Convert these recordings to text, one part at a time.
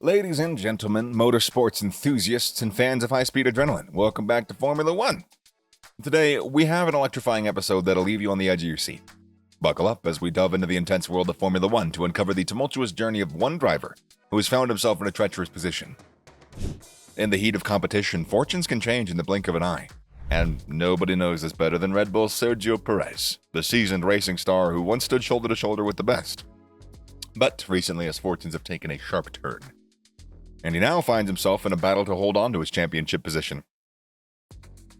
Ladies and gentlemen, motorsports enthusiasts and fans of high-speed adrenaline, welcome back to Formula One. Today, we have an electrifying episode that'll leave you on the edge of your seat. Buckle up as we delve into the intense world of Formula One to uncover the tumultuous journey of one driver who has found himself in a treacherous position. In the heat of competition, fortunes can change in the blink of an eye. And nobody knows this better than Redbull's Sergio Perez, the seasoned racing star who once stood shoulder to shoulder with the best. But recently his fortunes have taken a sharp turn, and he now finds himself in a battle to hold on to his championship position.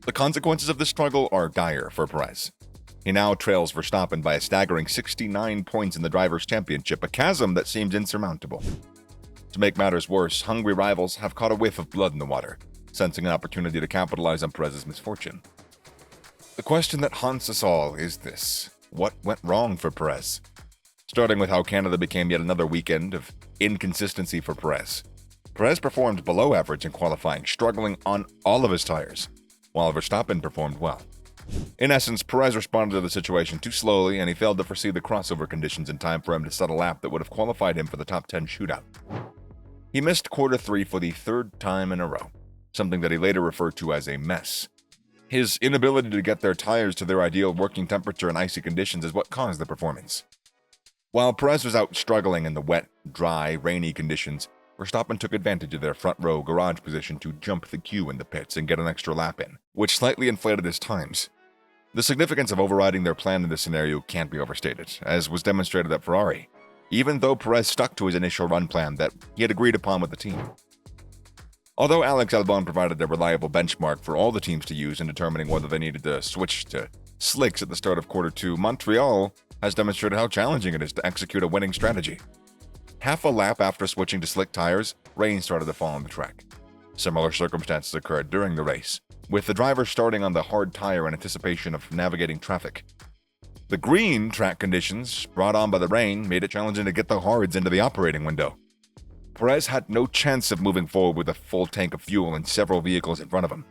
The consequences of this struggle are dire for Perez. He now trails Verstappen by a staggering 69 points in the Drivers' Championship, a chasm that seems insurmountable. To make matters worse, hungry rivals have caught a whiff of blood in the water, sensing an opportunity to capitalize on Perez's misfortune. The question that haunts us all is this: what went wrong for Perez? Starting with how Canada became yet another weekend of inconsistency for Perez. Perez performed below average in qualifying, struggling on all of his tires, while Verstappen performed well. In essence, Perez responded to the situation too slowly, and he failed to foresee the crossover conditions in time for him to set a lap that would have qualified him for the top 10 shootout. He missed quarter 3 for the third time in a row, something that he later referred to as a mess. His inability to get their tires to their ideal working temperature in icy conditions is what caused the performance. While Perez was out struggling in the wet, dry, rainy conditions, Verstappen took advantage of their front row garage position to jump the queue in the pits and get an extra lap in, which slightly inflated his times. The significance of overriding their plan in this scenario can't be overstated, as was demonstrated at Ferrari, even though Perez stuck to his initial run plan that he had agreed upon with the team. Although Alex Albon provided a reliable benchmark for all the teams to use in determining whether they needed to switch to slicks at the start of quarter 2, Montreal has demonstrated how challenging it is to execute a winning strategy. Half a lap after switching to slick tires, rain started to fall on the track. Similar circumstances occurred during the race, with the driver starting on the hard tire in anticipation of navigating traffic. The green track conditions, brought on by the rain, made it challenging to get the hards into the operating window. Perez had no chance of moving forward with a full tank of fuel and several vehicles in front of him.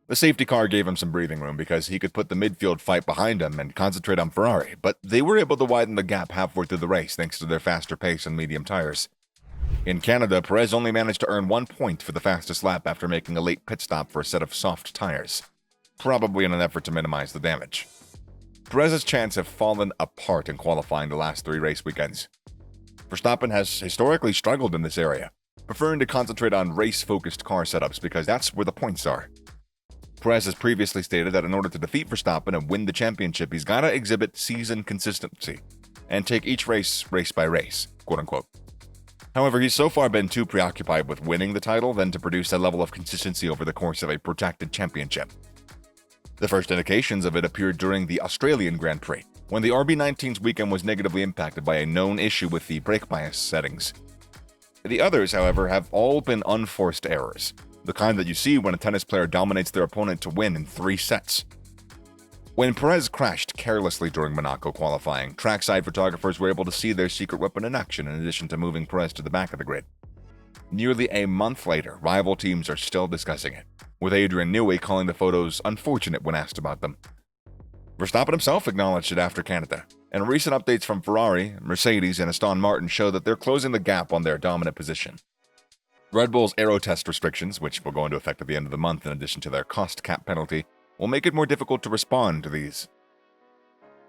The safety car gave him some breathing room because he could put the midfield fight behind him and concentrate on Ferrari, but they were able to widen the gap halfway through the race thanks to their faster pace and medium tires. In Canada, Perez only managed to earn 1 point for the fastest lap after making a late pit stop for a set of soft tires, probably in an effort to minimize the damage. Perez's chances have fallen apart in qualifying the last 3 race weekends. Verstappen has historically struggled in this area, preferring to concentrate on race-focused car setups because that's where the points are. Perez has previously stated that in order to defeat Verstappen and win the championship, he's gotta exhibit season consistency and take each race by race, quote-unquote. However, he's so far been too preoccupied with winning the title than to produce a level of consistency over the course of a protracted championship. The first indications of it appeared during the Australian Grand Prix, when the RB19's weekend was negatively impacted by a known issue with the brake bias settings. The others, however, have all been unforced errors, the kind that you see when a tennis player dominates their opponent to win in 3 sets. When Perez crashed carelessly during Monaco qualifying, trackside photographers were able to see their secret weapon in action in addition to moving Perez to the back of the grid. Nearly a month later, rival teams are still discussing it, with Adrian Newey calling the photos unfortunate when asked about them. Verstappen himself acknowledged it after Canada, and recent updates from Ferrari, Mercedes, and Aston Martin show that they're closing the gap on their dominant position. Red Bull's aero test restrictions, which will go into effect at the end of the month in addition to their cost cap penalty, will make it more difficult to respond to these.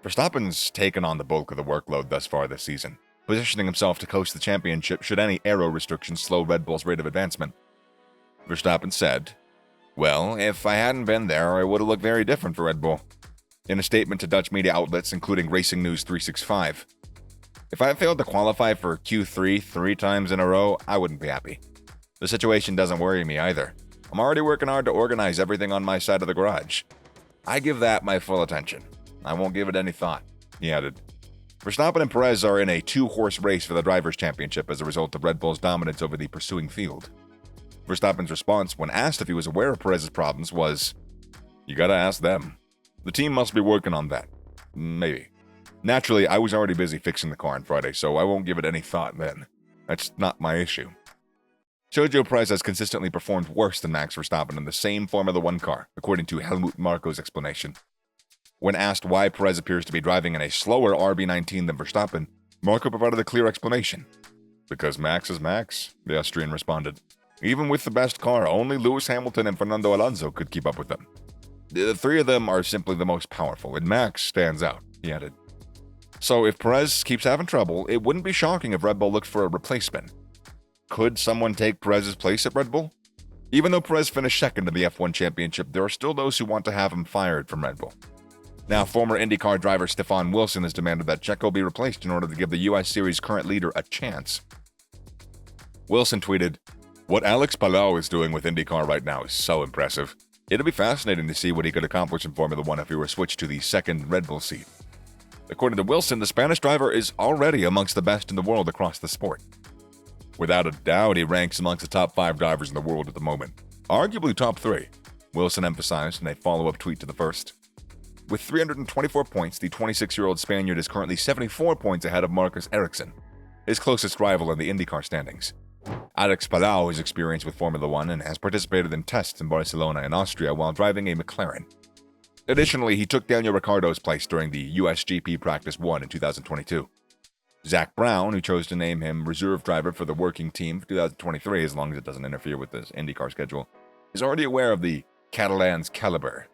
Verstappen's taken on the bulk of the workload thus far this season, positioning himself to coast the championship should any aero restrictions slow Red Bull's rate of advancement. Verstappen said, "Well, if I hadn't been there, it would have looked very different for Red Bull." In a statement to Dutch media outlets, including Racing News 365, "If I failed to qualify for Q3 3 times in a row, I wouldn't be happy. The situation doesn't worry me either. I'm already working hard to organize everything on my side of the garage. I give that my full attention. I won't give it any thought," he added. Verstappen and Perez are in a 2-horse race for the Drivers' Championship as a result of Red Bull's dominance over the pursuing field. Verstappen's response when asked if he was aware of Perez's problems was, "You gotta ask them. The team must be working on that. Maybe. Naturally, I was already busy fixing the car on Friday, so I won't give it any thought then. That's not my issue." Sergio Perez has consistently performed worse than Max Verstappen in the same Formula One car, according to Helmut Marko's explanation. When asked why Perez appears to be driving in a slower RB19 than Verstappen, Marko provided a clear explanation. Because Max is Max, the Austrian responded. Even with the best car, only Lewis Hamilton and Fernando Alonso could keep up with them. The three of them are simply the most powerful, and Max stands out, he added. So if Perez keeps having trouble, it wouldn't be shocking if Red Bull looked for a replacement. Could someone take Perez's place at Red Bull? Even though Perez finished second in the F1 championship, there are still those who want to have him fired from Red Bull. Now, former IndyCar driver Stefan Wilson has demanded that Checo be replaced in order to give the US Series' current leader a chance. Wilson tweeted, "What Alex Palou is doing with IndyCar right now is so impressive. It'll be fascinating to see what he could accomplish in Formula One if he were switched to the second Red Bull seat." According to Wilson, the Spanish driver is already amongst the best in the world across the sport. Without a doubt, he ranks amongst the top 5 drivers in the world at the moment. Arguably top 3, Wilson emphasized in a follow-up tweet to the first. With 324 points, the 26-year-old Spaniard is currently 74 points ahead of Marcus Ericsson, his closest rival in the IndyCar standings. Alex Palou is experienced with Formula One and has participated in tests in Barcelona and Austria while driving a McLaren. Additionally, he took Daniel Ricciardo's place during the USGP Practice 1 in 2022. Zach Brown, who chose to name him reserve driver for the working team for 2023 as long as it doesn't interfere with his IndyCar schedule, is already aware of the Catalan's caliber.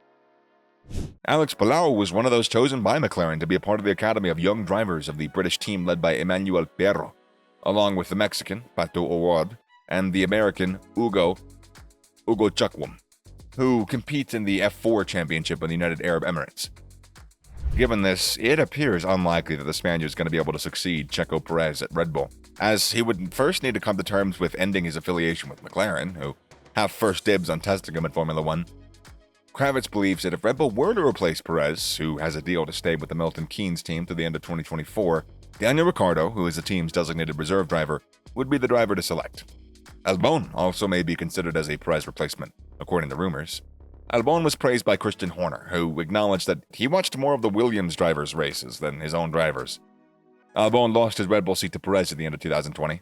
Alex Palou was one of those chosen by McLaren to be a part of the academy of young drivers of the British team led by Emmanuel Perro, along with the Mexican, Pato O'Ward, and the American, Ugo Chukwum, who compete in the F4 championship in the United Arab Emirates. Given this, it appears unlikely that the Spaniard is going to be able to succeed Checo Perez at Red Bull, as he would first need to come to terms with ending his affiliation with McLaren, who have first dibs on testing him in Formula One. Kravitz believes that if Red Bull were to replace Perez, who has a deal to stay with the Milton Keynes team to the end of 2024, Daniel Ricciardo, who is the team's designated reserve driver, would be the driver to select. Albon also may be considered as a Perez replacement, according to rumors. Albon was praised by Christian Horner, who acknowledged that he watched more of the Williams drivers' races than his own drivers. Albon lost his Red Bull seat to Perez at the end of 2020.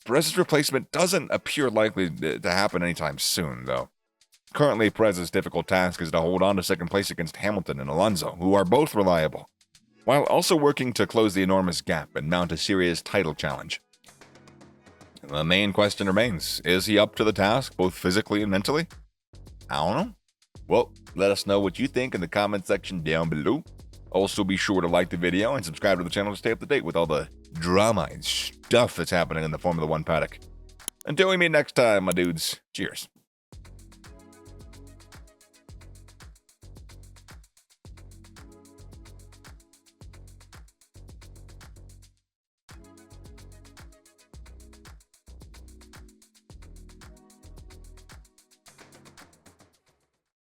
Perez's replacement doesn't appear likely to happen anytime soon, though. Currently, Perez's difficult task is to hold on to second place against Hamilton and Alonso, who are both reliable, while also working to close the enormous gap and mount a serious title challenge. The main question remains, is he up to the task, both physically and mentally? I don't know. Well, let us know what you think in the comment section down below. Also, be sure to like the video and subscribe to the channel to stay up to date with all the drama and stuff that's happening in the Formula One paddock. Until we meet next time, my dudes, cheers.